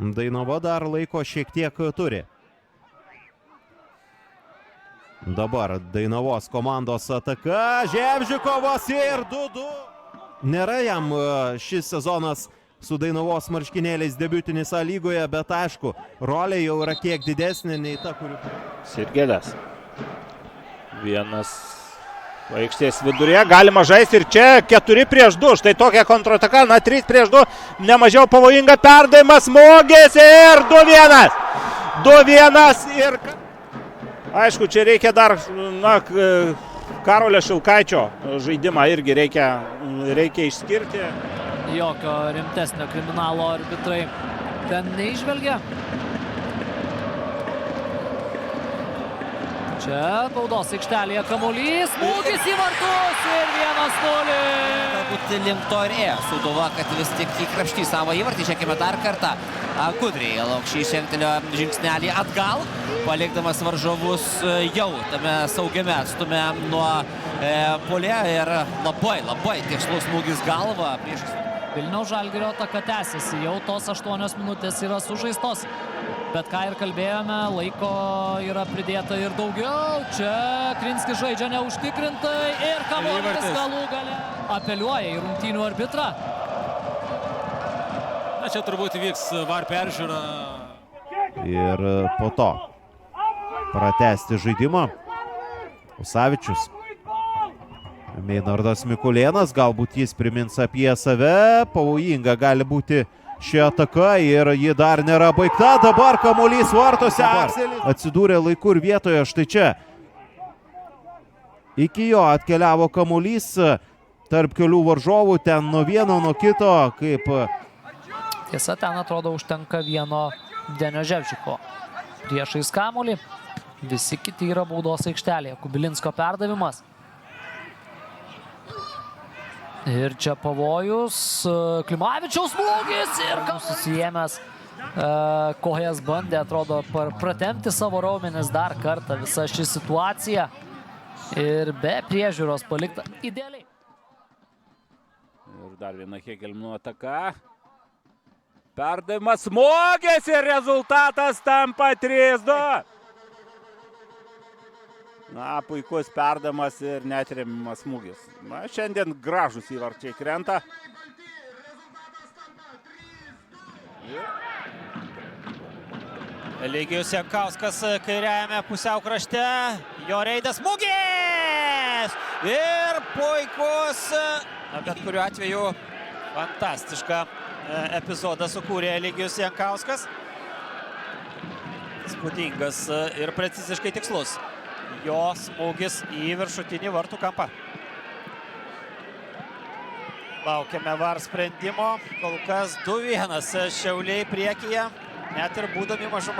Dainava dar laiko šiek tiek turi. Dabar Dainavos komandos ataka. Žemžikovas ir 2-2. Nėra jam šis sezonas su Dainavos marškinėliais debiutinis A lygoje, bet aišku, rolė jau yra kiek didesnė nei ta, kuri... Sirgėlės. Vienas aikštės vidurėje, galima žaisti ir čia 4-2, štai tokia kontrataka, na 3-2, nemažiau pavojinga perdavimas, smūgis ir 2-1. 2-1 ir... Aišku, čia reikia dar, na, Karolio Šilkaičio žaidimą irgi reikia išskirti. Jokio rimtesnio kriminalo arbitrai ten neižvelgia. Čia baudos aikštelėje kamuolys, smūgis į vartus ir 1-0. Galbūt link to ir ėjo Sūduva, kad vis tik įkrapštys savo įvartį. Žiūrėkime dar kartą. Gudriai Laukšys žengtelėjo žingsnelį atgal, palikdamas varžovus jau tame saugiame atstume nuo puolėjo ir labai tikslus smūgis galva. Vilniaus Žalgirio ataka tęsiasi, jau tos 8 minutės yra sužaistos. Bet ką ir kalbėjome, laiko yra pridėta ir daugiau. Čia Krinskis žaidžia neužtikrintai ir kamuolys galų gale apeliuoja į rungtynių arbitrą. Na, čia turbūt vyks VAR peržiūra. Ir po to pratęsti žaidimą. Usavičius. Meinardas Mikulėnas, galbūt jis primins apie save. Pavojinga gali būti ši ataka ir ji dar nėra baigta. Dabar kamuolys vartose. Atsidūrė laiku ir vietoje. Štai čia. Iki jo atkeliavo kamuolys tarp kelių varžovų. Ten nuo vieno, nuo kito. Kaip... Tiesa, ten atrodo užtenka vieno Denio Ževčiko. Priešais kamuolį. Visi kiti yra baudos aikštelėje. Kubilinsko perdavimas. Ir čia pavojus, Klimavičiaus smūgis ir susijėmęs kojas bandė, atrodo, pratempti savo raumenis dar kartą visą šį situaciją ir be priežiūros palikta idealiai. Ir dar viena Hegelmanų ataka. Perdavimas, smūgis ir rezultatas tampa 3-2. Na, puikus perdavimas ir neatremimas smūgis. Na, šiandien gražus įvarčiai krenta. Eligijus Jankauskas kairiajame pusiau krašte. Jo reidas, smūgis! Ir puikus, bet kuriuo atveju fantastišką epizodą sukūrė Eligijus Jankauskas. Spūdingas ir preciziškai tikslus. Jo smūgis į viršutinį vartų kampą. Laukiame VAR sprendimo. Kol kas 2-1 Šiauliai priekyje, net ir būdami mažumoje.